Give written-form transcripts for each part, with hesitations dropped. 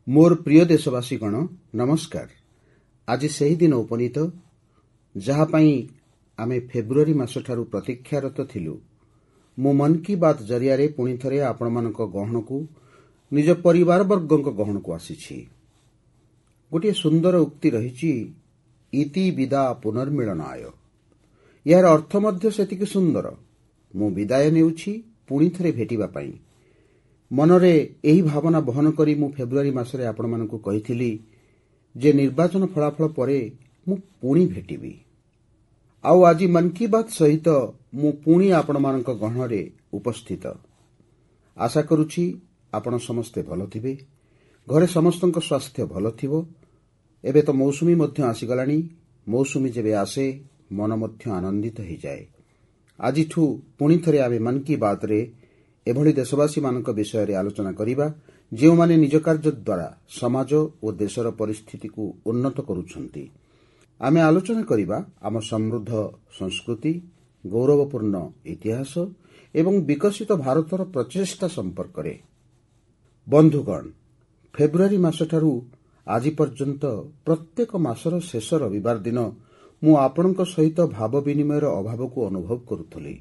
मोर प्रिय देशवासीगण नमस्कार। आज से ही दिन उपनीत जहाँपाई आमे फेब्रुआरी मासठारू प्रतीक्षारत थिलु। मु मन की बात जरिया पुणी थरे आपणमानक गहणकू निज परिवारवर्गक गहणकू आसीछि। गोटे सुंदर उक्ति रहिछि, इति विदा पुनर्मिलनाय। यार अर्थ मध्य सेतिक सुंदर। मु विदाय नेउछि पुणी थरे भेटिबा पाई। मनरे एही भावना बहन करी मु फेब्रुआरी मासरे आपणमानकू कहिथिली जे निर्वाचन फलाफल परे मु पुणी भेटिबी। आउ आज मन की बात सहित मु पुणी आपणमानक गहणरे उपस्थित। आशा करुछि आपण समस्ते भल थिबे, घरे समस्तक स्वास्थ्य भल थिबो। एबे तो मौसुमी मध्य आसीगलानी। मौसुमी जेबे आसे मन मध्य आनंदित हो जाए। आजिठू पुणी थरे आमे मन की बात रे एभली देशवासी मानक विषय रे आलोचना करिबा जे माने निज कार्य द्वारा समाज और देशर परिस्थिति को उन्नत करुछंती। आमे आलोचना करिबा आम समृद्ध संस्कृति, गौरवपूर्ण इतिहास एवं विकसित भारतर प्रचेष्टा संपर्क रे। बंधुगण, फेब्रुआरी मासठारू आज पर्यंत प्रत्येक मासर शेष रविवार दिन मु आपणक सहित भाव विनिमयर अभाव को अनुभव करुथली।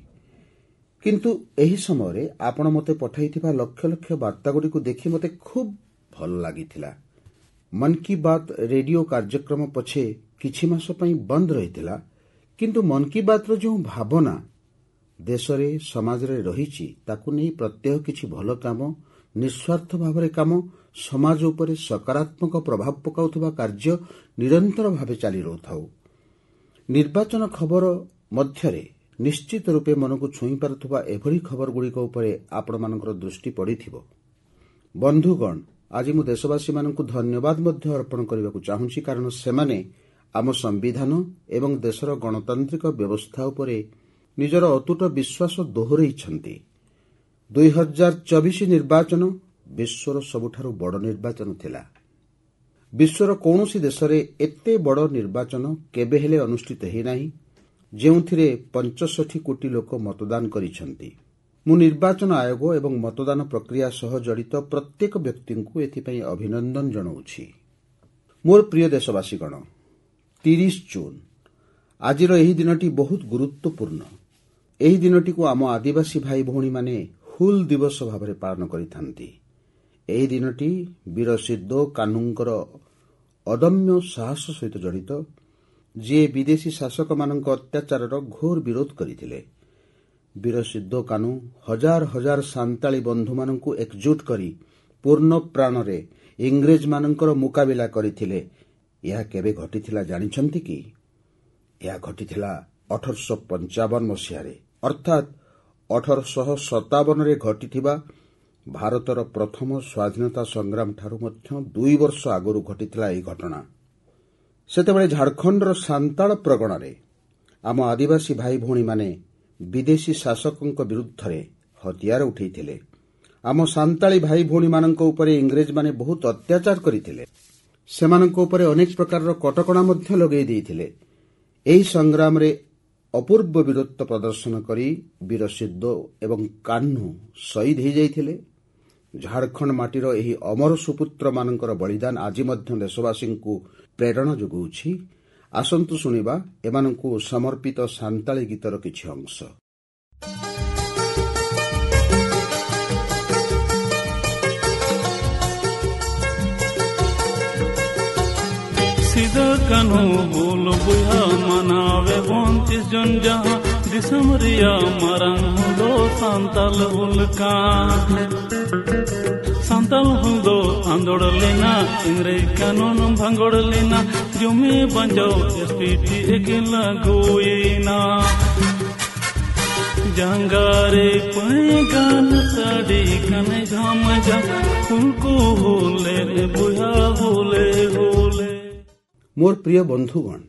किंतु एही समय रे आपण मते पठाइथिबा लक्ष लक्ष वार्तागुडी को देखि मते खूब भल लागिथिला। मन की बात रेडियो कार्यक्रम पछे किछि मास पई बंद रहिथिला, किंतु मन की बात रो जो भावना देश रे समाज रे रहिछि ताकु नै प्रत्येक किछि भल काम, निस्वार्थ भावरे काम, समाज उपरे सकारात्मक प्रभाव पकाउथबा कार्य निरंतर भावे चाली रहथाउ। निर्वाचन खबर मध्यरे निश्चित रूपे मन को छुई पारुथबा एभली खबर गुड़िक उपरे आपण मानकर दृष्टि पड़िथिबो। बंधुगण, आज मु देशवासी मानकु धन्यवाद मध्य अर्पण करबाकू चाहूछि, कारण सेमाने आम संविधान एवं देशर गणतांत्रिक व्यवस्था उपरे निजर अतुट विश्वास दोहराइछंती। 2024 निर्वाचन विश्वर सबुठारु बड़ निर्वाचन थिला। विश्वर कौनसी देश रे एते बड़ निर्वाचन केबे हेले अनुष्ठित हे नाही, जेउथिरे 65 कोटी लोक मतदान करिछंती। मु निर्वाचन आयोग एवं मतदान प्रक्रिया सह जड़ित प्रत्येक व्यक्ति को एथिपई अभिनंदन जणाउछि। मोर प्रिय देशवासीगण, 30 जून आजिर एही दिनटी बहुत गुरुत्वपूर्ण। एही दिनटी को आम आदिवासी भाई भौणी माने हुल दिवस भाବରେ पालन करिथांती। एही दिनटी वीर सिद्धो कान्हुंकर अदम्य साहस सहित जड़ित, जे विदेशी शासक मानक अत्याचार घोर विरोध करथिले। वीर सिद्धो कान्हू हजार हजार सांताली बंधु मानकु एकजुट करी पूर्ण प्राण रे इंग्रेज मानकर मुकाबिला करथिले। यह केबे घटिथिला जानिछंती कि? यह घटिथिला 1855 मसिया रे, अर्थात 1857 रे घटिथिबा भारतर प्रथम स्वाधीनता संग्राम ठारू मध्य 2 वर्ष आगरु घटिथिला एही घटना। सेतेबेले झारखंडर सांताल प्रगणारे आम आदिवासी भाई भौणी माने विदेशी शासकंक विरुद्धरे हथियार उठैथिले। आम सांताली भाई भौणी मानक उपरे इंग्रेज माने बहुत अत्याचार करिथिले। सेमानक उपरे अनेक प्रकार कटकणा मध्य लगेई देइथिले। एही संग्राम रे अपूर्व वीरत्व प्रदर्शन करी वीर सिद्धो एवं कान्हू शहीद हो जाइथिले। झारखंड माटीर एही अमर सुपुत्र मानकर बलिदान आज मध्य देशवासी को प्रेरणा जोगाउछि। आसंतु सुनिबा एमानकु समर्पित सांताली गीतर किछि अंश। सीधा कानू बोल बुया मनावे 29 जन जहाँ दिसमरिया मरंग दो सांताल उल्का सांताल हुंदो आंदोड़ लेना इंग्रेज कानून भंगोड़ लेना जुमे बंजो एसपीटी एकेला गोयना जंगारे पैगान साड़ी कने घाम जा फुलको होले बुया होले होले। मोर प्रिय बंधुगण,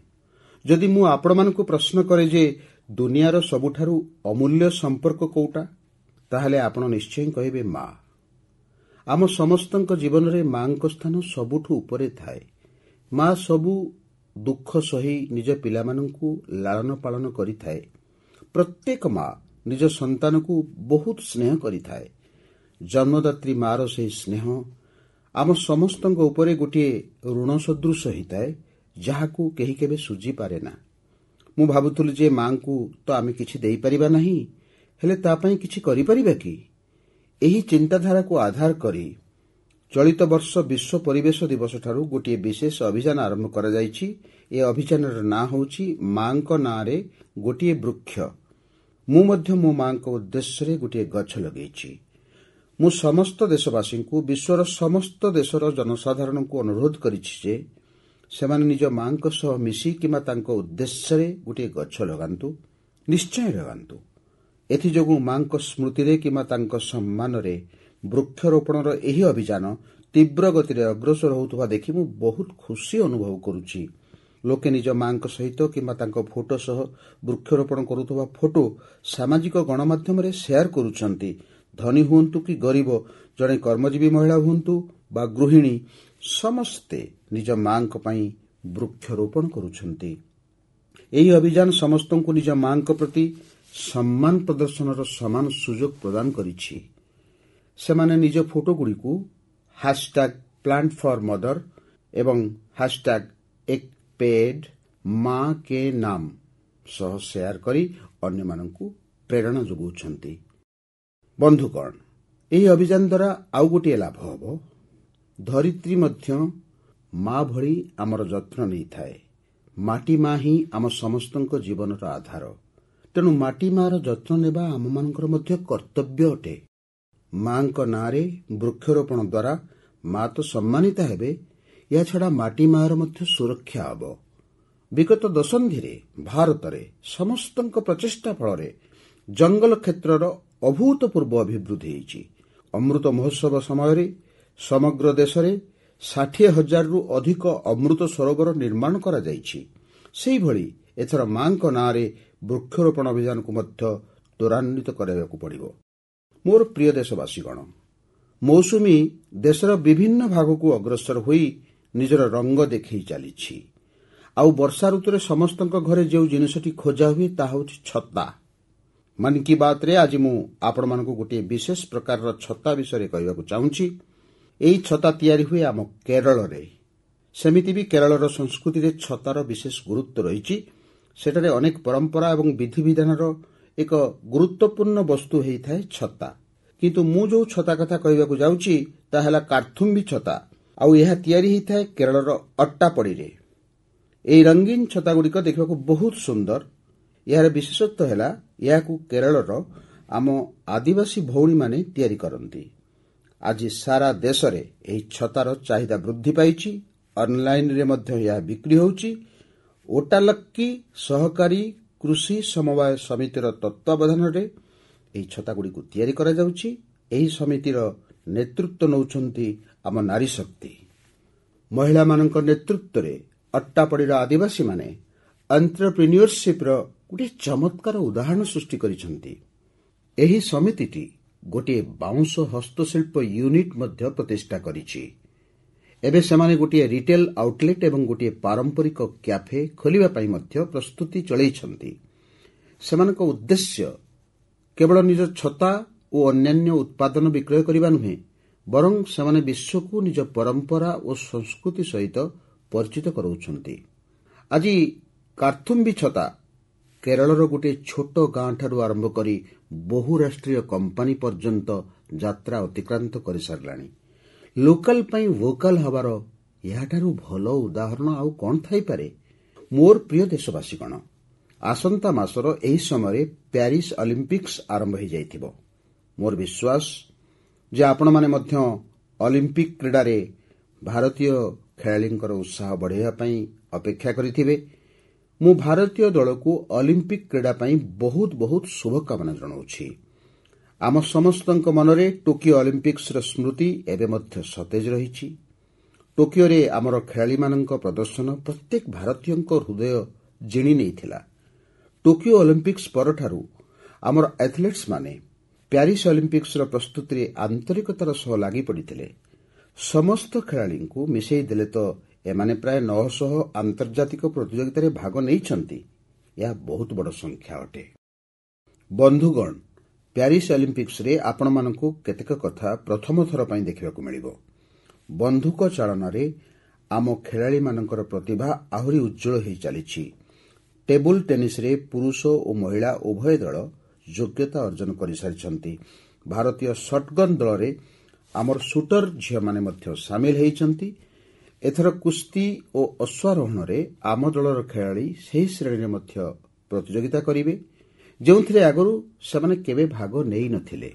जदि मु आपण मानकु प्रश्न करे जे दुनियार सबुठारु अमूल्य संपर्क कोउटा, ताहले आपण निश्चय कहिबे माँ। आम समस्तक जीवन रे माँ स्थान सबुठु उपरे थाए। माँ सबु दुख सही निज पिला मानकु लालन पालन करिथाए। प्रत्येक माँ निज संतान को बहुत स्नेह करिथाए। जन्मदात्री मार से स्नेह ଆମ ସମସ୍ତଙ୍କ ଉପରେ ଗୋଟିଏ ଋଣ ସଦୃଶ ହୋଇଥାଏ, ଯାହାକୁ କେହି କେବେ ଶୁଝିପାରେ ନା। ମୁଁ ଭାବୁଥିଲି ଯେ ମାଙ୍କୁ ତ ଆମେ କିଛି ଦେଇପାରିବା ନାହିଁ, ହେଲେ ତା ପାଇଁ କିଛି କରିପାରିବା କି? ଏହି ଚିନ୍ତାଧାରାକୁ ଆଧାର କରି ଚଳିତ ବର୍ଷ ବିଶ୍ୱ ପରିବେଶ ଦିବସଠାରୁ ଗୋଟିଏ ବିଶେଷ ଅଭିଯାନ ଆରମ୍ଭ କରାଯାଇଛି। ଏ ଅଭିଯାନର ନାଁ ହେଉଛି ମାଙ୍କ ନାଁରେ ଗୋଟିଏ ବୃକ୍ଷ। ମୁଁ ମଧ୍ୟ ମୋ ମାଙ୍କ ଉଦ୍ଦେଶ୍ୟରେ ଗୋଟିଏ ଗଛ ଲଗେଇଛି। ମୁଁ ସମସ୍ତ ଦେଶବାସୀଙ୍କୁ, ବିଶ୍ୱର ସମସ୍ତ ଦେଶର ଜନସାଧାରଣଙ୍କୁ ଅନୁରୋଧ କରିଛି ଯେ ସେମାନେ ନିଜ ମାଙ୍କ ସହ ମିଶି କିମ୍ବା ତାଙ୍କ ଉଦ୍ଦେଶ୍ୟରେ ଗୋଟିଏ ଗଛ ଲଗାନ୍ତୁ, ନିଶ୍ଚୟ ଲଗାନ୍ତୁ। ଏଥିଯୋଗୁଁ ମାଙ୍କ ସ୍ମୃତିରେ କିମ୍ବା ତାଙ୍କ ସମ୍ମାନରେ ବୃକ୍ଷରୋପଣର ଏହି ଅଭିଯାନ ତୀବ୍ର ଗତିରେ ଅଗ୍ରସର ହେଉଥିବା ଦେଖି ମୁଁ ବହୁତ ଖୁସି ଅନୁଭବ କରୁଛି। ଲୋକେ ନିଜ ମାଙ୍କ ସହିତ କିମ୍ବା ତାଙ୍କ ଫଟୋ ସହ ବୃକ୍ଷରୋପଣ କରୁଥିବା ଫଟୋ ସାମାଜିକ ଗଣମାଧ୍ୟମରେ ସେୟାର କରୁଛନ୍ତି। ଧନୀ ହୁଅନ୍ତୁ କି ଗରିବ, ଜଣେ କର୍ମଜୀବୀ ମହିଳା ହୁଅନ୍ତୁ ବା ଗୃହିଣୀ, ସମସ୍ତେ ନିଜ ମାଙ୍କ ପାଇଁ ବୃକ୍ଷରୋପଣ କରୁଛନ୍ତି। ଏହି ଅଭିଯାନ ସମସ୍ତଙ୍କୁ ନିଜ ମାଙ୍କ ପ୍ରତି ସମ୍ମାନ ପ୍ରଦର୍ଶନର ସମାନ ସୁଯୋଗ ପ୍ରଦାନ କରିଛି। ସେମାନେ ନିଜ ଫଟୋଗୁଡ଼ିକୁ #Plant4Mother ଏବଂ #EkPedMaAke Naam ସହ ସେୟାର କରି ଅନ୍ୟମାନଙ୍କୁ ପ୍ରେରଣା ଯୋଗାଉଛନ୍ତି। ବନ୍ଧୁଗଣ, ଏହି ଅଭିଯାନ ଦ୍ୱାରା ଆଉ ଗୋଟିଏ ଲାଭ ହେବ। ଧରିତ୍ରୀ ମଧ୍ୟ ମା ଭଳି ଆମର ଯତ୍ନ ନେଇଥାଏ। ମାଟି ମା ହିଁ ଆମ ସମସ୍ତଙ୍କ ଜୀବନର ଆଧାର। ତେଣୁ ମାଟି ମାର ଯତ୍ନ ନେବା ଆମମାନଙ୍କର ମଧ୍ୟ କର୍ତ୍ତବ୍ୟ ଅଟେ। ମାଙ୍କ ନାଁରେ ବୃକ୍ଷରୋପଣ ଦ୍ୱାରା ମା ତ ସମ୍ମାନିତ ହେବେ, ଏହାଛଡ଼ା ମାଟି ମାର ମଧ୍ୟ ସୁରକ୍ଷା ହେବ। ବିଗତ ଦଶନ୍ଧିରେ ଭାରତରେ ସମସ୍ତଙ୍କ ପ୍ରଚେଷ୍ଟା ଫଳରେ ଜଙ୍ଗଲ କ୍ଷେତ୍ରର ଅଭୂତପୂର୍ବ ଅଭିବୃଦ୍ଧି ହୋଇଛି। ଅମୃତ ମହୋତ୍ସବ ସମୟରେ ସମଗ୍ର ଦେଶରେ 60,000ରୁ ଅଧିକ ଅମୃତ ସରୋବର ନିର୍ମାଣ କରାଯାଇଛି। ସେହିଭଳି ଏଥର ମାଙ୍କ ନାଁରେ ବୃକ୍ଷରୋପଣ ଅଭିଯାନକୁ ମଧ୍ୟ ତ୍ୱରାନ୍ୱିତ କରାଇବାକୁ ପଡ଼ିବ। ମୋର ପ୍ରିୟ ଦେଶବାସୀଗଣ, ମୌସୁମୀ ଦେଶର ବିଭିନ୍ନ ଭାଗକୁ ଅଗ୍ରସର ହୋଇ ନିଜର ରଙ୍ଗ ଦେଖାଇ ଚାଲିଛି। ଆଉ ବର୍ଷା ଋତୁରେ ସମସ୍ତଙ୍କ ଘରେ ଯେଉଁ ଜିନିଷଟି ଖୋଜା ହୁଏ ତାହା ହେଉଛି ଛତା। ମନ୍ କି ବାତ୍ରେ ଆଜି ମୁଁ ଆପଣମାନଙ୍କୁ ଗୋଟିଏ ବିଶେଷ ପ୍ରକାରର ଛତା ବିଷୟରେ କହିବାକୁ ଚାହୁଁଛି। ଏହି ଛତା ତିଆରି ହୁଏ ଆମ କେରଳରେ। ସେମିତି ବି କେରଳର ସଂସ୍କୃତିରେ ଛତାର ବିଶେଷ ଗୁରୁତ୍ୱ ରହିଛି। ସେଠାରେ ଅନେକ ପରମ୍ପରା ଏବଂ ବିଧିବିଧାନର ଏକ ଗୁରୁତ୍ୱପୂର୍ଣ୍ଣ ବସ୍ତୁ ହୋଇଥାଏ ଛତା। କିନ୍ତୁ ମୁଁ ଯେଉଁ ଛତା କଥା କହିବାକୁ ଯାଉଛି ତାହା ହେଲା କାର୍ଥୁମ୍ବୀ ଛତା, ଆଉ ଏହା ତିଆରି ହୋଇଥାଏ କେରଳର ଅଟ୍ଟାପଡ଼ିରେ। ଏହି ରଙ୍ଗୀନ ଛତାଗୁଡ଼ିକ ଦେଖିବାକୁ ବହୁତ ସୁନ୍ଦର। ଏହାର ବିଶେଷତ୍ୱ ହେଲା ଏହାକୁ କେରଳର ଆମ ଆଦିବାସୀ ଭଉଣୀମାନେ ତିଆରି କରନ୍ତି। ଆଜି ସାରା ଦେଶରେ ଏହି ଛତାର ଚାହିଦା ବୃଦ୍ଧି ପାଇଛି। ଅନଲାଇନରେ ମଧ୍ୟ ଏହା ବିକ୍ରି ହେଉଛି। ଓଟାଲକ୍କି ସହକାରୀ କୃଷି ସମବାୟ ସମିତିର ତତ୍ତ୍ୱାବଧାନରେ ଏହି ଛତାଗୁଡ଼ିକୁ ତିଆରି କରାଯାଉଛି। ଏହି ସମିତିର ନେତୃତ୍ୱ ନେଉଛନ୍ତି ଆମ ନାରୀ ଶକ୍ତି। ମହିଳାମାନଙ୍କ ନେତୃତ୍ୱରେ ଅଟ୍ଟାପଡ଼ିର ଆଦିବାସୀମାନେ ଏଣ୍ଟରପ୍ରିନ୍ୟୁରସିପ୍ର ଗୋଟିଏ ଚମତ୍କାର ଉଦାହରଣ ସୃଷ୍ଟି କରିଛନ୍ତି। ଏହି ସମିତିଟି ଗୋଟିଏ ବାଉଁଶ ହସ୍ତଶିଳ୍ପ ୟୁନିଟ୍ ମଧ୍ୟ ପ୍ରତିଷ୍ଠା କରିଛି। ଏବେ ସେମାନେ ଗୋଟିଏ ରିଟେଲ ଆଉଟଲେଟ୍ ଏବଂ ଗୋଟିଏ ପାରମ୍ପରିକ କ୍ୟାଫେ ଖୋଲିବା ପାଇଁ ମଧ୍ୟ ପ୍ରସ୍ତୁତି ଚଳାଇଛନ୍ତି। ସେମାନଙ୍କ ଉଦ୍ଦେଶ୍ୟ କେବଳ ନିଜ ଛତା ଓ ଅନ୍ୟାନ୍ୟ ଉତ୍ପାଦନ ବିକ୍ରୟ କରିବା ନୁହେଁ, ବରଂ ସେମାନେ ବିଶ୍ୱକୁ ନିଜ ପରମ୍ପରା ଓ ସଂସ୍କୃତି ସହିତ ପରିଚିତ କରାଉଛନ୍ତି। ଆଜି କାର୍ଥୁମ୍ବୀ ଛତା କେରଳର ଗୋଟିଏ ଛୋଟ ଗାଁଠାରୁ ଆରମ୍ଭ କରି ବହୁରାଷ୍ଟ୍ରୀୟ କମ୍ପାନୀ ପର୍ଯ୍ୟନ୍ତ ଯାତ୍ରା ଅତିକ୍ରାନ୍ତ କରିସାରିଲାଣି। ଲୋକାଲ ପାଇଁ ଭୋକାଲ ହେବାର ଏହାଠାରୁ ଭଲ ଉଦାହରଣ ଆଉ କ'ଣ ଥାଇପାରେ? ମୋର ପ୍ରିୟ ଦେଶବାସୀଗଣ, ଆସନ୍ତା ମାସର ଏହି ସମୟରେ ପ୍ୟାରିସ୍ ଅଲିମ୍ପିକ୍ସ ଆରମ୍ଭ ହୋଇଯାଇଥିବ। ମୋର ବିଶ୍ୱାସ ଯେ ଆପଣମାନେ ମଧ୍ୟ ଅଲିମ୍ପିକ୍ କ୍ରୀଡ଼ାରେ ଭାରତୀୟ ଖେଳାଳିଙ୍କର ଉତ୍ସାହ ବଢ଼ାଇବା ପାଇଁ ଅପେକ୍ଷା କରିଥିବେ। ମୁଁ ଭାରତୀୟ ଦଳକୁ ଅଲିମ୍ପିକ୍ କ୍ରୀଡ଼ା ପାଇଁ ବହୁତ ବହୁତ ଶୁଭକାମନା ଜଣାଉଛି। ଆମ ସମସ୍ତଙ୍କ ମନରେ ଟୋକିଓ ଅଲିମ୍ପିକ୍ସର ସ୍ମୃତି ଏବେ ମଧ୍ୟ ସତେଜ ରହିଛି। ଟୋକିଓରେ ଆମର ଖେଳାଳିମାନଙ୍କ ପ୍ରଦର୍ଶନ ପ୍ରତ୍ୟେକ ଭାରତୀୟଙ୍କ ହୃଦୟ ଜିଣି ନେଇଥିଲା। ଟୋକିଓ ଅଲିମ୍ପିକ୍ସ ପରଠାରୁ ଆମର ଆଥଲେଟ୍ସମାନେ ପ୍ୟାରିସ୍ ଅଲିମ୍ପିକ୍ସର ପ୍ରସ୍ତୁତିରେ ଆନ୍ତରିକତାର ସହ ଲାଗିପଡ଼ିଥିଲେ। ସମସ୍ତ ଖେଳାଳିଙ୍କୁ ମିଶାଇ ଦେଲେ ତ ଏମାନେ ପ୍ରାୟ 900 ଆନ୍ତର୍ଜାତିକ ପ୍ରତିଯୋଗିତାରେ ଭାଗ ନେଇଛନ୍ତି। ଏହା ବହୁତ ବଡ଼ ସଂଖ୍ୟା ଅଟେ। ବନ୍ଧୁଗଣ, ପ୍ୟାରିସ୍ ଅଲିମ୍ପିକ୍ସରେ ଆପଣମାନଙ୍କୁ କେତେକ କଥା ପ୍ରଥମ ଥର ପାଇଁ ଦେଖିବାକୁ ମିଳିବ। ବନ୍ଧୁକ ଚାଳନାରେ ଆମ ଖେଳାଳିମାନଙ୍କର ପ୍ରତିଭା ଆହୁରି ଉଜ୍ଜ୍ୱଳ ହୋଇ ଚାଲିଛି। ଟେବୁଲ ଟେନିସ୍ରେ ପୁରୁଷ ଓ ମହିଳା ଉଭୟ ଦଳ ଯୋଗ୍ୟତା ଅର୍ଜନ କରିସାରିଛନ୍ତି। ଭାରତୀୟ ଶଟଗନ୍ ଦଳରେ ଆମର ସୁଟର ଝିଅମାନେ ମଧ୍ୟ ସାମିଲ ହୋଇଛନ୍ତି। ଏଥର କୁସ୍ତି ଓ ଅଶ୍ୱାରୋହଣରେ ଆମ ଦଳର ଖେଳାଳି ସେହି ଶ୍ରେଣୀରେ ମଧ୍ୟ ପ୍ରତିଯୋଗିତା କରିବେ, ଯେଉଁଥିରେ ଆଗରୁ ସେମାନେ କେବେ ଭାଗ ନେଇନଥିଲେ।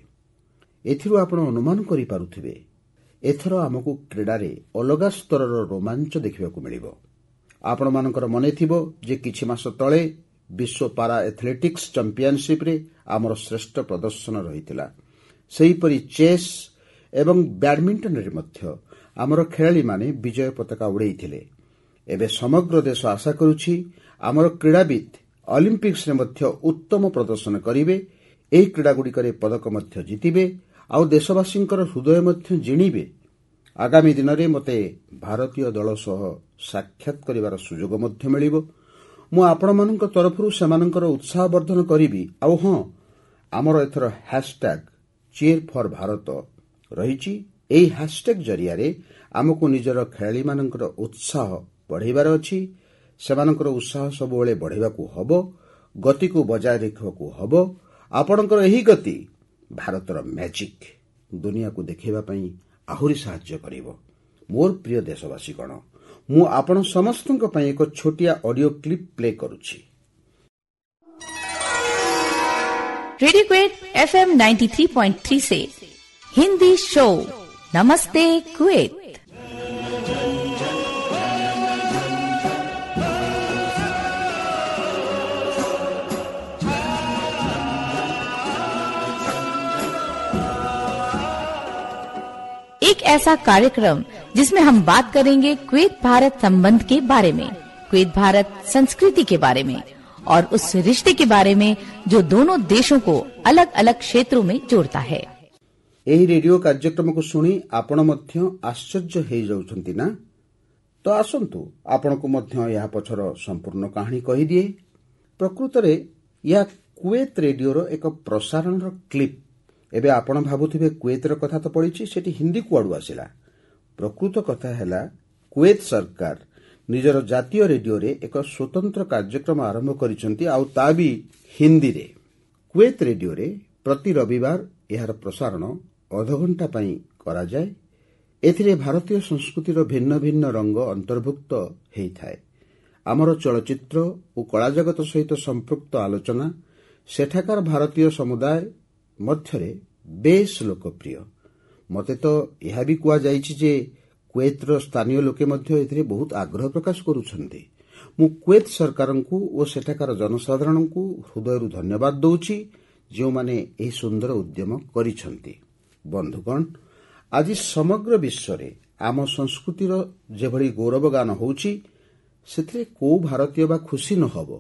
ଏଥିରୁ ଆପଣ ଅନୁମାନ କରିପାରୁଥିବେ, ଏଥର ଆମକୁ କ୍ରୀଡ଼ାରେ ଅଲଗା ସ୍ତରର ରୋମାଞ୍ଚ ଦେଖିବାକୁ ମିଳିବ। ଆପଣମାନଙ୍କର ମନେଥିବ ଯେ କିଛି ମାସ ତଳେ ବିଶ୍ୱ ପାରା ଏଥଲେଟିକ୍ସ ଚାମ୍ପିଅନସିପ୍ରେ ଆମର ଶ୍ରେଷ୍ଠ ପ୍ରଦର୍ଶନ ରହିଥିଲା। ସେହିପରି ଚେସ୍ ଏବଂ ବ୍ୟାଡମିଣ୍ଟନରେ ମଧ୍ୟ ଆମର ଖେଳାଳିମାନେ ବିଜୟ ପତାକା ଉଡ଼ାଇଥିଲେ। ଏବେ ସମଗ୍ର ଦେଶ ଆଶା କରୁଛି ଆମର କ୍ରୀଡ଼ାବିତ୍ ଅଲିମ୍ପିକ୍ସରେ ମଧ୍ୟ ଉତ୍ତମ ପ୍ରଦର୍ଶନ କରିବେ, ଏହି କ୍ରୀଡ଼ାଗୁଡ଼ିକରେ ପଦକ ମଧ୍ୟ ଜିତିବେ ଆଉ ଦେଶବାସୀଙ୍କର ହୃଦୟ ମଧ୍ୟ ଜିଣିବେ। ଆଗାମୀ ଦିନରେ ମୋତେ ଭାରତୀୟ ଦଳ ସହ ସାକ୍ଷାତ କରିବାର ସୁଯୋଗ ମଧ୍ୟ ମିଳିବ। ମୁଁ ଆପଣମାନଙ୍କ ତରଫରୁ ସେମାନଙ୍କର ଉତ୍ସାହବର୍ଦ୍ଧନ କରିବି। ଆଉ ହଁ, ଆମର ଏଥର ହ୍ୟାଶ୍ଟ୍ୟାଗ୍ Cheer4Bharat ରହିଛି। ଏହି ହ୍ୟାଶ୍ଟ୍ୟାଗ୍ ଜରିଆରେ ଆମକୁ ନିଜର ଖେଳାଳିମାନଙ୍କର ଉତ୍ସାହ ବଢ଼ାଇବାର ଅଛି। ସେମାନଙ୍କର ଉତ୍ସାହ ସବୁବେଳେ ବଢ଼ାଇବାକୁ ହେବ, ଗତିକୁ ବଜାୟ ରଖିବାକୁ ହେବ। ଆପଣଙ୍କର ଏହି ଗତି ଭାରତର ମ୍ୟାଜିକ୍ ଦୁନିଆକୁ ଦେଖାଇବା ପାଇଁ ଆହୁରି ସାହାଯ୍ୟ କରିବ। ମୋର ପ୍ରିୟ ଦେଶବାସୀଗଣ, ମୁଁ ଆପଣ ସମସ୍ତଙ୍କ ପାଇଁ ଏକ ଛୋଟିଆ ଅଡିଓ କ୍ଲିପ୍ ପ୍ଲେ କରୁଛି। रेडियो क्वेट FM 93.3 से हिंदी शो नमस्ते कुवैत। एक ऐसा कार्यक्रम जिसमें हम बात करेंगे कुवैत भारत संबंध के बारे में, कुवैत भारत संस्कृति के बारे में और उस रिश्ते के बारे में जो दोनों देशों को अलग अलग क्षेत्रों में जोड़ता है। ଏହି ରେଡିଓ କାର୍ଯ୍ୟକ୍ରମକୁ ଶୁଣି ଆପଣ ମଧ୍ୟ ଆଶ୍ଚର୍ଯ୍ୟ ହୋଇଯାଉଛନ୍ତି ନା? ତ ଆସନ୍ତୁ ଆପଣଙ୍କୁ ମଧ୍ୟ ଏହା ପଛର ସମ୍ପୂର୍ଣ୍ଣ କାହାଣୀ କହିଦିଏ। ପ୍ରକୃତରେ ଏହା କୁୱେତ ରେଡିଓର ଏକ ପ୍ରସାରଣର କ୍ଲିପ୍। ଏବେ ଆପଣ ଭାବୁଥିବେ କୁୱେତର କଥା ତ ପଡ଼ିଛି, ସେଠି ହିନ୍ଦୀ କୁଆଡ଼ୁ ଆସିଲା? ପ୍ରକୃତ କଥା ହେଲା, କୁୱେତ ସରକାର ନିଜର ଜାତୀୟ ରେଡିଓରେ ଏକ ସ୍ୱତନ୍ତ୍ର କାର୍ଯ୍ୟକ୍ରମ ଆରମ୍ଭ କରିଛନ୍ତି, ଆଉ ତା ବି ହିନ୍ଦୀରେ। କୁୱେତ ରେଡିଓରେ ପ୍ରତି ରବିବାର ଏହାର ପ୍ରସାରଣ ଅଧଘଣ୍ଟା ପାଇଁ କରାଯାଏ। ଏଥିରେ ଭାରତୀୟ ସଂସ୍କୃତିର ଭିନ୍ନ ଭିନ୍ନ ରଙ୍ଗ ଅନ୍ତର୍ଭୁକ୍ତ ହୋଇଥାଏ। ଆମର ଚଳଚ୍ଚିତ୍ର ଓ କଳାଜଗତ ସହିତ ସମ୍ପୃକ୍ତ ଆଲୋଚନା ସେଠାକାର ଭାରତୀୟ ସମୁଦାୟ ମଧ୍ୟରେ ବେଶ୍ ଲୋକପ୍ରିୟ। ମୋତେ ତ ଏହା ବି କୁହାଯାଇଛି ଯେ କୁୱେତର ସ୍ଥାନୀୟ ଲୋକେ ମଧ୍ୟ ଏଥିରେ ବହୁତ ଆଗ୍ରହ ପ୍ରକାଶ କରୁଛନ୍ତି। ମୁଁ କୁୱେତ ସରକାରଙ୍କୁ ଓ ସେଠାକାର ଜନସାଧାରଣଙ୍କୁ ହୃଦୟରୁ ଧନ୍ୟବାଦ ଦେଉଛି, ଯେଉଁମାନେ ଏହି ସୁନ୍ଦର ଉଦ୍ୟମ କରିଛନ୍ତି। ବନ୍ଧୁଗଣ, ଆଜି ସମଗ୍ର ବିଶ୍ୱରେ ଆମ ସଂସ୍କୃତିର ଯେଭଳି ଗୌରବଗାନ ହେଉଛି, ସେଥିରେ କେଉଁ ଭାରତୀୟ ବା ଖୁସି ନ ହେବ?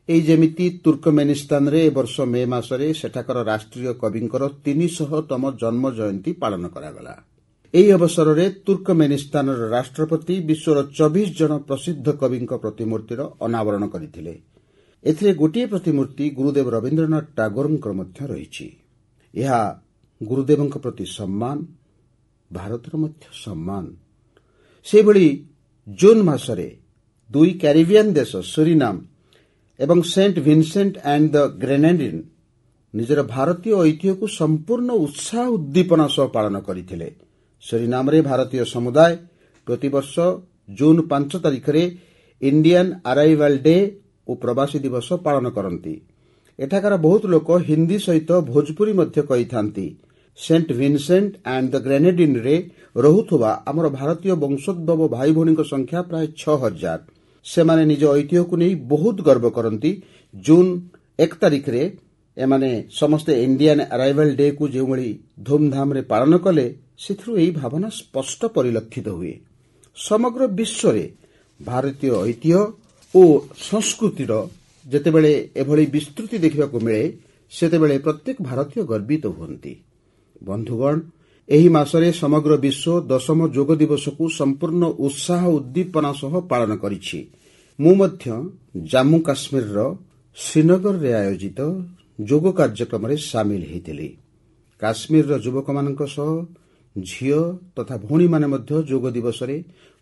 ଏହି ଯେମିତି ତୁର୍କମେନିସ୍ତାନରେ ଏ ବର୍ଷ ମେ ମାସରେ ସେଠାକାର ରାଷ୍ଟ୍ରୀୟ କବିଙ୍କର 300ତମ ଜନ୍ମ ଜୟନ୍ତୀ ପାଳନ କରାଗଲା। ଏହି ଅବସରରେ ତୁର୍କମେନିସ୍ତାନର ରାଷ୍ଟ୍ରପତି ବିଶ୍ୱର 24 ଜଣ ପ୍ରସିଦ୍ଧ କବିଙ୍କ ପ୍ରତିମୂର୍ତ୍ତିର ଅନାବରଣ କରିଥିଲେ। ଏଥିରେ ଗୋଟିଏ ପ୍ରତିମୂର୍ତ୍ତି ଗୁରୁଦେବ ରବୀନ୍ଦ୍ରନାଥ ଟାଗୋରଙ୍କର ମଧ୍ୟ ରହିଛି। ଏହା ଗୁରୁଦେବଙ୍କ ପ୍ରତି ସମ୍ମାନ, ଭାରତର ମଧ୍ୟ ସମ୍ମାନ। ସେହିଭଳି ଜୁନ୍ ମାସରେ 2 କ୍ୟାରିବିଆନ୍ ଦେଶ ସୁରିନାମ ଏବଂ ସେଣ୍ଟ ଭିନସେଣ୍ଟ ଆଣ୍ଡ ଦ ଗ୍ରେନାଡିନ୍ ନିଜର ଭାରତୀୟ ଐତିହ୍ୟକୁ ସମ୍ପୂର୍ଣ୍ଣ ଉତ୍ସାହ ଉଦ୍ଦୀପନା ସହ ପାଳନ କରିଥିଲେ। ସୁରିନାମରେ ଭାରତୀୟ ସମୁଦାୟ ପ୍ରତିବର୍ଷ ଜୁନ୍ 5 ତାରିଖରେ ଇଣ୍ଡିଆନ୍ ଆରାଇଭାଲ୍ ଡେ ଓ ପ୍ରବାସୀ ଦିବସ ପାଳନ କରନ୍ତି। ଏଠାକାର ବହୁତ ଲୋକ ହିନ୍ଦୀ ସହିତ ଭୋଜପୁରୀ ମଧ୍ୟ କହିଥାନ୍ତି। ସେଣ୍ଟ ଭିନସେଣ୍ଟ ଆଣ୍ଡ ଦ ଗ୍ରେନାଡିନ୍ରେ ରହୁଥିବା ଆମର ଭାରତୀୟ ବଂଶୋଦ୍ଭବ ଭାଇ ଭଉଣୀଙ୍କ ସଂଖ୍ୟା ପ୍ରାୟ 6000। ସେମାନେ ନିଜ ଐତିହ୍ୟକୁ ନେଇ ବହୁତ ଗର୍ବ କରନ୍ତି। ଜୁନ୍ 1 ତାରିଖରେ ଏମାନେ ସମସ୍ତେ ଇଣ୍ଡିଆନ୍ ଆରାଇଭାଲ୍ ଡେକୁ ଯେଉଁଭଳି ଧୁମ୍ଧାମ୍ରେ ପାଳନ କଲେ, ସେଥିରୁ ଏହି ଭାବନା ସ୍ପଷ୍ଟ ପରିଲକ୍ଷିତ ହୁଏ। ସମଗ୍ର ବିଶ୍ୱରେ ଭାରତୀୟ ଐତିହ୍ୟ ଓ ସଂସ୍କୃତିର ଯେତେବେଳେ ଏଭଳି ବିସ୍ତୃତି ଦେଖିବାକୁ ମିଳେ, ସେତେବେଳେ ପ୍ରତ୍ୟେକ ଭାରତୀୟ ଗର୍ବିତ ହୁଅନ୍ତି। ବନ୍ଧୁଗଣ, ଏହି ମାସରେ ସମଗ୍ର ବିଶ୍ୱ 10ମ ଯୋଗ ଦିବସକୁ ସମ୍ପୂର୍ଣ୍ଣ ଉତ୍ସାହ ଉଦ୍ଦୀପନା ସହ ପାଳନ କରିଛି। ମୁଁ ମଧ୍ୟ ଜାମ୍ମୁ କାଶ୍ମୀରର ଶ୍ରୀନଗରରେ ଆୟୋଜିତ ଯୋଗ କାର୍ଯ୍ୟକ୍ରମରେ ସାମିଲ ହୋଇଥିଲି। କାଶ୍ମୀରର ଯୁବକମାନଙ୍କ ସହ ଝିଅ ତଥା ଭଉଣୀମାନେ ମଧ୍ୟ ଯୋଗ ଦିବସରେ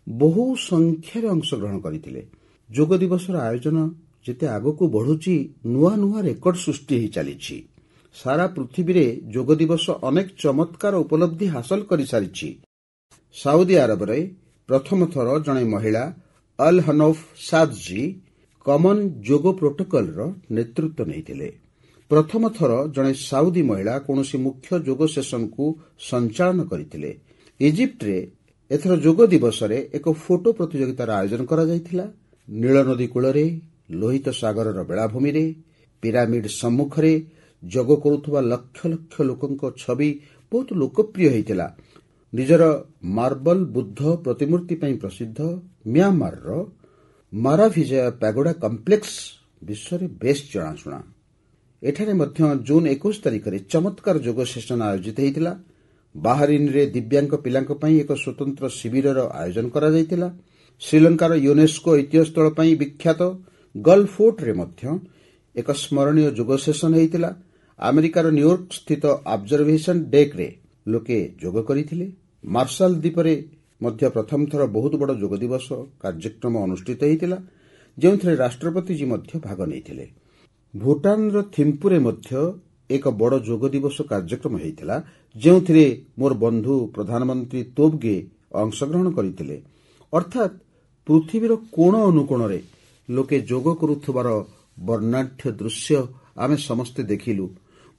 ବହୁ ସଂଖ୍ୟାରେ ଅଂଶଗ୍ରହଣ କରିଥିଲେ। ଯୋଗ ଦିବସର ଆୟୋଜନ ଯେତେ ଆଗକୁ ବଢ଼ୁଛି, ନୂଆ ନୂଆ ରେକର୍ଡ ସୃଷ୍ଟି ହୋଇ ଚାଲିଛି। ସାରା ପୃଥିବୀରେ ଯୋଗ ଦିବସ ଅନେକ ଚମତ୍କାର ଉପଲବ୍ଧି ହାସଲ କରିସାରିଛି। ସାଉଦି ଆରବରେ ପ୍ରଥମ ଥର ଜଣେ ମହିଳା ଅଲ୍ ହନୌଫ୍ ସାଦ୍ କମନ୍ ଯୋଗ ପ୍ରୋଟୋକଲର ନେତୃତ୍ୱ ନେଇଥିଲେ। ପ୍ରଥମ ଥର ଜଣେ ସାଉଦି ମହିଳା କୌଣସି ମୁଖ୍ୟ ଯୋଗ ସେସନକୁ ସଞ୍ଚାଳନ କରିଥିଲେ। ଇଜିପ୍ଟରେ ଏଥର ଯୋଗ ଦିବସରେ ଏକ ଫଟୋ ପ୍ରତିଯୋଗିତାର ଆୟୋଜନ କରାଯାଇଥିଲା। ନୀଳନଦୀ କୂଳରେ, ଲୋହିତ ସାଗରର ବେଳାଭୂମିରେ, ପିରାମିଡ୍ ସମ୍ମୁଖରେ ଯୋଗ କରୁଥିବା ଲକ୍ଷ ଲକ୍ଷ ଲୋକଙ୍କ ଛବି ବହୁତ ଲୋକପ୍ରିୟ ହୋଇଥିଲା। ନିଜର ମାର୍ବଲ ବୁଦ୍ଧ ପ୍ରତିମୂର୍ତ୍ତି ପାଇଁ ପ୍ରସିଦ୍ଧ ମିଆଁମାରର ମାରାଭିଜୟ ପ୍ୟାଗୋଡା କମ୍ପ୍ଲେକ୍ସ ବିଶ୍ୱରେ ବେଶ୍ ଜଣାଶୁଣା। ଏଠାରେ ମଧ୍ୟ ଜୁନ୍ 21 ତାରିଖରେ ଚମତ୍କାର ଯୋଗ ସେସନ ଆୟୋଜିତ ହୋଇଥିଲା। ବାହାରିନରେ ଦିବ୍ୟାଙ୍ଗ ପିଲାଙ୍କ ପାଇଁ ଏକ ସ୍ୱତନ୍ତ୍ର ଶିବିରର ଆୟୋଜନ କରାଯାଇଥିଲା। ଶ୍ରୀଲଙ୍କାର ୟୁନେସ୍କୋ ଐତିହ୍ୟ ସ୍ଥଳ ପାଇଁ ବିଖ୍ୟାତ ଗଲ୍ଫ ଫୋର୍ଟରେ ମଧ୍ୟ ଏକ ସ୍ମରଣୀୟ ଯୋଗ ସେସନ ହୋଇଥିଲା। ଆମେରିକାର ନ୍ୟୁୟର୍କ ସ୍ଥିତ ଅବଜରଭେସନ ଡେକ୍ରେ ଲୋକେ ଯୋଗ କରିଥିଲେ। ମାର୍ଶାଲ ଦ୍ୱୀପରେ ମଧ୍ୟ ପ୍ରଥମ ଥର ବହୁତ ବଡ଼ ଯୋଗ ଦିବସ କାର୍ଯ୍ୟକ୍ରମ ଅନୁଷ୍ଠିତ ହୋଇଥିଲା, ଯେଉଁଥିରେ ରାଷ୍ଟ୍ରପତିଜୀ ମଧ୍ୟ ଭାଗ ନେଇଥିଲେ। ଭୁଟାନର ଥିମ୍ପୁରେ ମଧ୍ୟ ଏକ ବଡ଼ ଯୋଗ ଦିବସ କାର୍ଯ୍ୟକ୍ରମ ହୋଇଥିଲା, ଯେଉଁଥିରେ ମୋର ବନ୍ଧୁ ପ୍ରଧାନମନ୍ତ୍ରୀ ତୋବଗେ ଅଂଶଗ୍ରହଣ କରିଥିଲେ। ଅର୍ଥାତ୍ ପୃଥିବୀର କୋଣ ଅନୁକୋଣରେ ଲୋକେ ଯୋଗ କରୁଥିବାର ବର୍ଣ୍ଣାଢ୍ୟ ଦୃଶ୍ୟ ଆମେ ସମସ୍ତେ ଦେଖିଲୁ।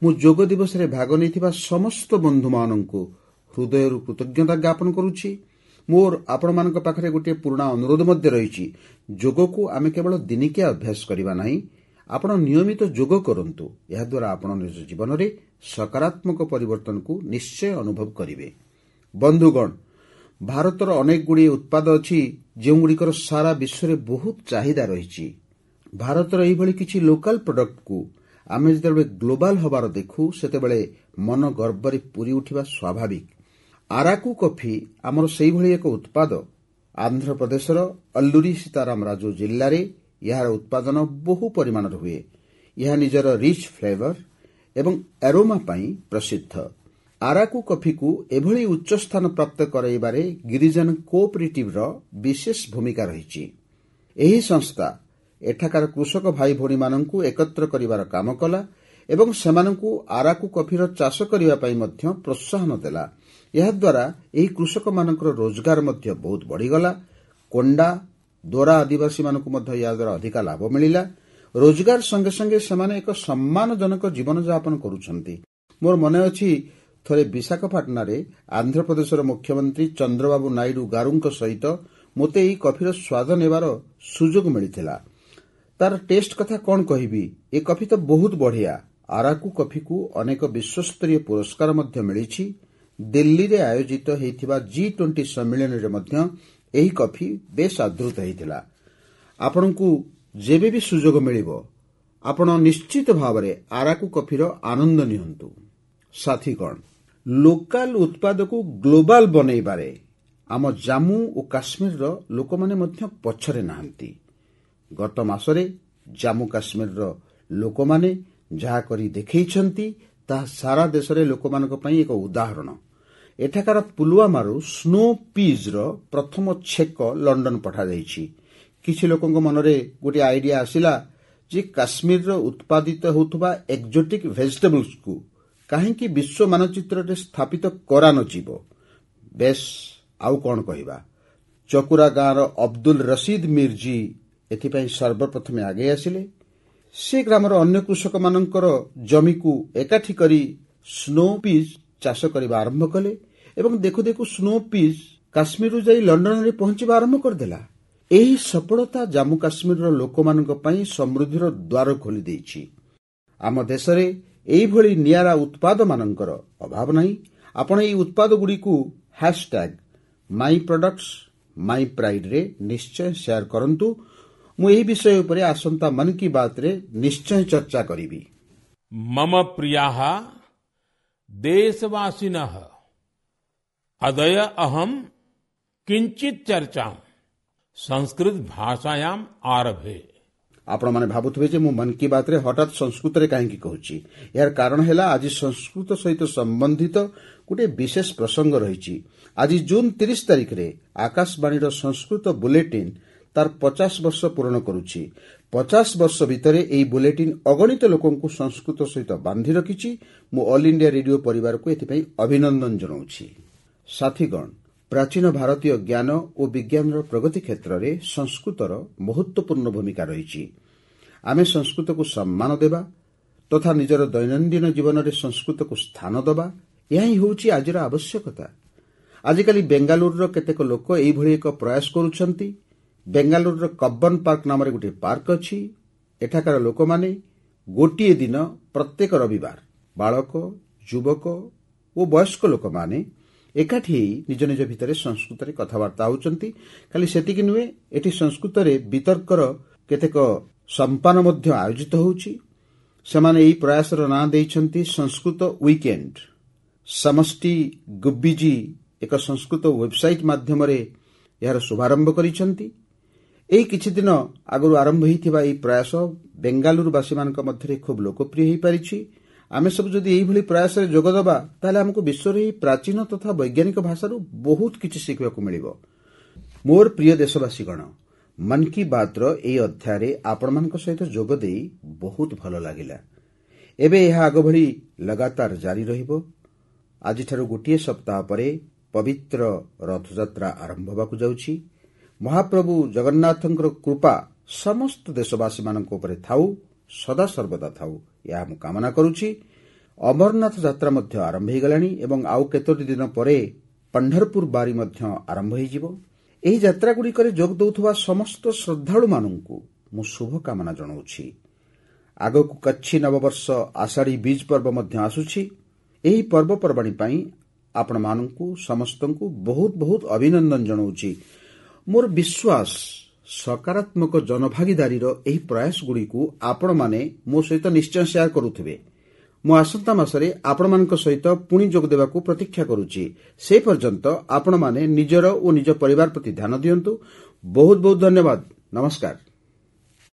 ମୁଁ ଯୋଗ ଦିବସରେ ଭାଗ ନେଇଥିବା ସମସ୍ତ ବନ୍ଧୁମାନଙ୍କୁ ହୃଦୟରୁ କୃତଜ୍ଞତା ଜ୍ଞାପନ କରୁଛି। ମୋର ଆପଣମାନଙ୍କ ପାଖରେ ଗୋଟିଏ ପୁରୁଣା ଅନୁରୋଧ ମଧ୍ୟ ରହିଛି। ଯୋଗକୁ ଆମେ କେବଳ ଦିନିକିଆ ଅଭ୍ୟାସ କରିବା ନାହିଁ, ଆପଣ ନିୟମିତ ଯୋଗ କରନ୍ତୁ। ଏହାଦ୍ୱାରା ଆପଣ ନିଜ ଜୀବନରେ ସକାରାତ୍ମକ ପରିବର୍ତ୍ତନକୁ ନିଶ୍ଚୟ ଅନୁଭବ କରିବେ। ବନ୍ଧୁଗଣ, ଭାରତର ଅନେକଗୁଡ଼ିଏ ଉତ୍ପାଦ ଅଛି ଯେଉଁଗୁଡ଼ିକର ସାରା ବିଶ୍ୱରେ ବହୁତ ଚାହିଦା ରହିଛି। ଭାରତର ଏହିଭଳି କିଛି ଲୋକାଲ ପ୍ରଡକ୍ଟକୁ ଆମେ ଯେତେବେଳେ ଗ୍ଲୋବାଲ ହେବାର ଦେଖୁ, ସେତେବେଳେ ମନ ଗର୍ବରେ ପୂରି ଉଠିବା ସ୍ୱାଭାବିକ। ଆରାକୁ କଫି ଆମର ସେହିଭଳି ଏକ ଉତ୍ପାଦ। ଆନ୍ଧ୍ରପ୍ରଦେଶର ଅଲ୍ଲୁରୀ ସୀତାରାମ ରାଜୁ ଜିଲ୍ଲାରେ ଏହାର ଉତ୍ପାଦନ ବହୁ ପରିମାଣରେ ହୁଏ। ଏହା ନିଜର ରିଚ୍ ଫ୍ଲେଭର ଏବଂ ଆରୋମା ପାଇଁ ପ୍ରସିଦ୍ଧ। ଆରାକୁ କଫିକୁ ଏଭଳି ଉଚ୍ଚସ୍ଥାନ ପ୍ରାପ୍ତ କରାଇବାରେ ଗିରିଜନ କୋଅପରେଟିଭର ବିଶେଷ ଭୂମିକା ରହିଛି। ଏହି ସଂସ୍ଥା ଏଠାକାର କୃଷକ ଭାଇ ଭଉଣୀମାନଙ୍କୁ ଏକତ୍ର କରିବାର କାମ କଲା ଏବଂ ସେମାନଙ୍କୁ ଆରାକୁ କଫିର ଚାଷ କରିବା ପାଇଁ ମଧ୍ୟ ପ୍ରୋତ୍ସାହନ ଦେଲା। ଏହାଦ୍ୱାରା ଏହି କୃଷକମାନଙ୍କର ରୋଜଗାର ମଧ୍ୟ ବହୁତ ବଢ଼ିଗଲା। କୋଣ୍ଡା ଦୋରା ଆଦିବାସୀମାନଙ୍କୁ ମଧ୍ୟ ଏହାଦ୍ୱାରା ଅଧିକା ଲାଭ ମିଳିଲା। ରୋଜଗାର ସଙ୍ଗେ ସଙ୍ଗେ ସେମାନେ ଏକ ସମ୍ମାନଜନକ ଜୀବନଯାପନ କରୁଛନ୍ତି। ମୋର ମନେ ଅଛି, ଥରେ ବିଶାଖାପାଟଣାରେ ଆନ୍ଧ୍ରପ୍ରଦେଶର ମୁଖ୍ୟମନ୍ତ୍ରୀ ଚନ୍ଦ୍ରବାବୁ ନାଇଡୁ ଗାରୁଙ୍କ ସହିତ ମୋତେ ଏହି କଫିର ସ୍ୱାଦ ନେବାର ସୁଯୋଗ ମିଳିଥିଲା। ତାର ଟେଷ୍ଟ କଥା କ'ଣ କହିବି, ଏ କଫି ତ ବହୁତ ବଢ଼ିଆ। ଆରାକୁ କଫିକୁ ଅନେକ ବିଶ୍ୱସ୍ତରୀୟ ପୁରସ୍କାର ମଧ୍ୟ ମିଳିଛି। ଦିଲ୍ଲୀରେ ଆୟୋଜିତ ହୋଇଥିବା G20 ସମ୍ମିଳନୀରେ ମଧ୍ୟ ଏହି କଫି ବେଶ୍ ଆଦୃତ ହୋଇଥିଲା। ଆପଣଙ୍କୁ ଯେବେ ବି ସୁଯୋଗ ମିଳିବ, ଆପଣ ନିଶ୍ଚିତ ଭାବରେ ଆରାକୁ କଫିର ଆନନ୍ଦ ନିଅନ୍ତୁ। ସାଥୀଗଣ, ଲୋକାଲ ଉତ୍ପାଦକୁ ଗ୍ଲୋବାଲ ବନେଇବାରେ ଆମ ଜାମ୍ମୁ ଓ କାଶ୍ମୀରର ଲୋକମାନେ ମଧ୍ୟ ପଛରେ ନାହାନ୍ତି। ଗତ ମାସରେ ଜାମ୍ମୁ କାଶ୍ମୀରର ଲୋକମାନେ ଯାହା କରି ଦେଖାଇଛନ୍ତି, ତାହା ସାରା ଦେଶରେ ଲୋକମାନଙ୍କ ପାଇଁ ଏକ ଉଦାହରଣ। ଏଠାକାର ପୁଲୱାମାରୁ ସ୍ନୋ ପିଜ୍ର ପ୍ରଥମ ଛେକ ଲଣ୍ଡନ ପଠାଯାଇଛି। କିଛି ଲୋକଙ୍କ ମନରେ ଗୋଟିଏ ଆଇଡିଆ ଆସିଲା ଯେ କାଶ୍ମୀରର ଉତ୍ପାଦିତ ହେଉଥିବା ଏକ୍ଜୋଟିକ୍ ଭେଜିଟେବଲ୍ସକୁ କାହିଁକି ବିଶ୍ୱ ମାନଚିତ୍ରରେ ସ୍ଥାପିତ କରାନଯିବ। ବେଶ୍, ଆଉ କ'ଣ କହିବା। ଚକୁରା ଗାଁର ଅବଦୁଲ ରସିଦ ମିର୍ଜୀ ଏଥିପାଇଁ ସର୍ବପ୍ରଥମେ ଆଗେଇ ଆସିଲେ। ସେ ଗ୍ରାମର ଅନ୍ୟ କୃଷକମାନଙ୍କର ଜମିକୁ ଏକାଠି କରି ସ୍ନୋ ପିଜ୍ ଚାଷ କରିବା ଆରମ୍ଭ କଲେ ଏବଂ ଦେଖୁ ଦେଖୁ ସ୍ନୋ ପିଜ୍ କାଶ୍ମୀରରୁ ଯାଇ ଲଣ୍ଡନରେ ପହଞ୍ଚିବା ଆରମ୍ଭ କରିଦେଲା। ଏହି ସଫଳତା ଜାମ୍ମୁ କାଶ୍ମୀରର ଲୋକମାନଙ୍କ ପାଇଁ ସମୃଦ୍ଧିର ଦ୍ୱାର ଖୋଲିଦେଇଛି। ଆମ ଦେଶରେ ଏହିଭଳି ନିଆରା ଉତ୍ପାଦମାନଙ୍କର ଅଭାବ ନାହିଁ। ଆପଣ ଏହି ଉତ୍ପାଦଗୁଡ଼ିକୁ #MyProductsMyPrideରେ ନିଶ୍ଚୟ ସେୟାର କରନ୍ତୁ। ମୁଁ ଏହି ବିଷୟ ଉପରେ ଆସନ୍ତା ମନ୍ କି ବାତ୍ରେ ନିଶ୍ଚୟ ଚର୍ଚ୍ଚା କରିବି। मम प्रियाः देशवासिनः अद्य अहं किञ्चित् चर्चां संस्कृत भाषायाम् आरभे। ଆପଣମାନେ ଭାବୁଥିବେ ଯେ ମୁଁ ମନ୍ କି ବାତ୍ରେ ହଠାତ୍ ସଂସ୍କୃତରେ କାହିଁକି କହୁଛି। ଏହାର କାରଣ ହେଲା ଆଜି ସଂସ୍କୃତ ସହିତ ସମ୍ବନ୍ଧିତ ଗୋଟିଏ ବିଶେଷ ପ୍ରସଙ୍ଗ ରହିଛି। ଆଜି ଜୁନ୍ 30 ତାରିଖରେ ଆକାଶବାଣୀର ସଂସ୍କୃତ ବୁଲେଟିନ୍ ତାର 50 ବର୍ଷ ପୂରଣ କରୁଛି। 50 ବର୍ଷ ଭିତରେ ଏହି ବୁଲେଟିନ୍ ଅଗଣିତ ଲୋକଙ୍କୁ ସଂସ୍କୃତ ସହିତ ବାନ୍ଧି ରଖିଛି। ମୁଁ ଅଲ୍ ଇଣ୍ଡିଆ ରେଡିଓ ପରିବାରକୁ ଏଥିପାଇଁ ଅଭିନନ୍ଦନ ଜଣାଉଛି। ସାଥୀଗଣ, ପ୍ରାଚୀନ ଭାରତୀୟ ଜ୍ଞାନ ଓ ବିଜ୍ଞାନର ପ୍ରଗତି କ୍ଷେତ୍ରରେ ସଂସ୍କୃତର ମହତ୍ୱପୂର୍ଣ୍ଣ ଭୂମିକା ରହିଛି। ଆମେ ସଂସ୍କୃତକୁ ସମ୍ମାନ ଦେବା ତଥା ନିଜର ଦୈନନ୍ଦିନ ଜୀବନରେ ସଂସ୍କୃତକୁ ସ୍ଥାନ ଦେବା, ଏହା ହିଁ ହେଉଛି ଆଜିର ଆବଶ୍ୟକତା। ଆଜିକାଲି ବେଙ୍ଗାଲୁରୁର କେତେକ ଲୋକ ଏହିଭଳି ଏକ ପ୍ରୟାସ କରୁଛନ୍ତି। ବେଙ୍ଗାଲୁରୁର କବ୍ବନ ପାର୍କ ନାମରେ ଗୋଟିଏ ପାର୍କ ଅଛି। ଏଠାକାର ଲୋକମାନେ ଗୋଟିଏ ଦିନ ପ୍ରତ୍ୟେକ ରବିବାର ବାଳକ, ଯୁବକ ଓ ବୟସ୍କ ଲୋକମାନେ ଏକାଠି ହୋଇ ନିଜ ନିଜ ଭିତରେ ସଂସ୍କୃତରେ କଥାବାର୍ତ୍ତା ହେଉଛନ୍ତି। ଖାଲି ସେତିକି ନୁହେଁ, ଏଠି ସଂସ୍କୃତରେ ବିତର୍କର କେତେକ ସମ୍ପାନ ମଧ୍ୟ ଆୟୋଜିତ ହେଉଛି। ସେମାନେ ଏହି ପ୍ରୟାସର ନାଁ ଦେଇଛନ୍ତି ସଂସ୍କୃତ ୱିକେଣ୍ଡ। ସମଷ୍ଟି ଗୁବ୍ବିଜୀ ଏକ ସଂସ୍କୃତ ୱେବସାଇଟ୍ ମାଧ୍ୟମରେ ଏହାର ଶୁଭାରମ୍ଭ କରିଛନ୍ତି। ଏହି କିଛିଦିନ ଆଗରୁ ଆରମ୍ଭ ହୋଇଥିବା ଏହି ପ୍ରୟାସ ବେଙ୍ଗାଲୁରୁବାସୀମାନଙ୍କ ମଧ୍ୟରେ ଖୁବ୍ ଲୋକପ୍ରିୟ ହୋଇପାରିଛି। ଆମେ ସବୁ ଯଦି ଏହିଭଳି ପ୍ରୟାସରେ ଯୋଗଦେବା, ତାହେଲେ ଆମକୁ ବିଶ୍ୱର ଏହି ପ୍ରାଚୀନ ତଥା ବୈଜ୍ଞାନିକ ଭାଷାରୁ ବହୁତ କିଛି ଶିଖିବାକୁ ମିଳିବ। ମୋର ପ୍ରିୟ ଦେଶବାସୀଗଣ, ମନ୍ କି ବାତ୍ର ଏହି ଅଧ୍ୟାୟରେ ଆପଣମାନଙ୍କ ସହିତ ଯୋଗଦେଇ ବହୁତ ଭଲ ଲାଗିଲା। ଏବେ ଏହା ଆଗଭଳି ଲଗାତାର ଜାରି ରହିବ। ଆଜିଠାରୁ ଗୋଟିଏ ସପ୍ତାହ ପରେ ପବିତ୍ର ରଥଯାତ୍ରା ଆରମ୍ଭ ହେବାକୁ ଯାଉଛି। ମହାପ୍ରଭୁ ଜଗନ୍ନାଥଙ୍କର କୃପା ସମସ୍ତ ଦେଶବାସୀମାନଙ୍କ ଉପରେ ଥାଉ, ସଦାସର୍ବଦା ଥାଉ, ଏହା ମୁଁ କାମନା କରୁଛି। ଅମରନାଥ ଯାତ୍ରା ମଧ୍ୟ ଆରମ୍ଭ ହୋଇଗଲାଣି ଏବଂ ଆଉ କେତୋଟି ଦିନ ପରେ ପଣ୍ଢରପୁର ବାରୀ ମଧ୍ୟ ଆରମ୍ଭ ହୋଇଯିବ। ଏହି ଯାତ୍ରାଗୁଡ଼ିକରେ ଯୋଗ ଦେଉଥିବା ସମସ୍ତ ଶ୍ରଦ୍ଧାଳୁମାନଙ୍କୁ ମୁଁ ଶୁଭକାମନା ଜଣାଉଛି। ଆଗକୁ କଚ୍ଛି ନବବର୍ଷ ଆଷାଢ଼ୀ ବିଜ୍ ପର୍ବ ମଧ୍ୟ ଆସୁଛି। ଏହି ପର୍ବପର୍ବାଣୀ ପାଇଁ ଆପଣମାନଙ୍କୁ ସମସ୍ତଙ୍କୁ ବହୁତ ବହୁତ ଅଭିନନ୍ଦନ ଜଣାଉଛି। ମୋର ବିଶ୍ୱାସ, ସକାରାତ୍ମକ ଜନଭାଗିଦାରୀର ଏହି ପ୍ରୟାସଗୁଡ଼ିକୁ ଆପଣମାନେ ମୋ ସହିତ ନିଶ୍ଚୟ ସେୟାର କରୁଥିବେ। ମୁଁ ଆସନ୍ତା ମାସରେ ଆପଣମାନଙ୍କ ସହିତ ପୁଣି ଯୋଗ ଦେବାକୁ ପ୍ରତୀକ୍ଷା କରୁଛି। ସେ ପର୍ଯ୍ୟନ୍ତ ଆପଣମାନେ ନିଜର ଓ ନିଜ ପରିବାର ପ୍ରତି ଧ୍ୟାନ ଦିଅନ୍ତୁ। ବହୁତ ବହୁତ ଧନ୍ୟବାଦ। ନମସ୍କାର।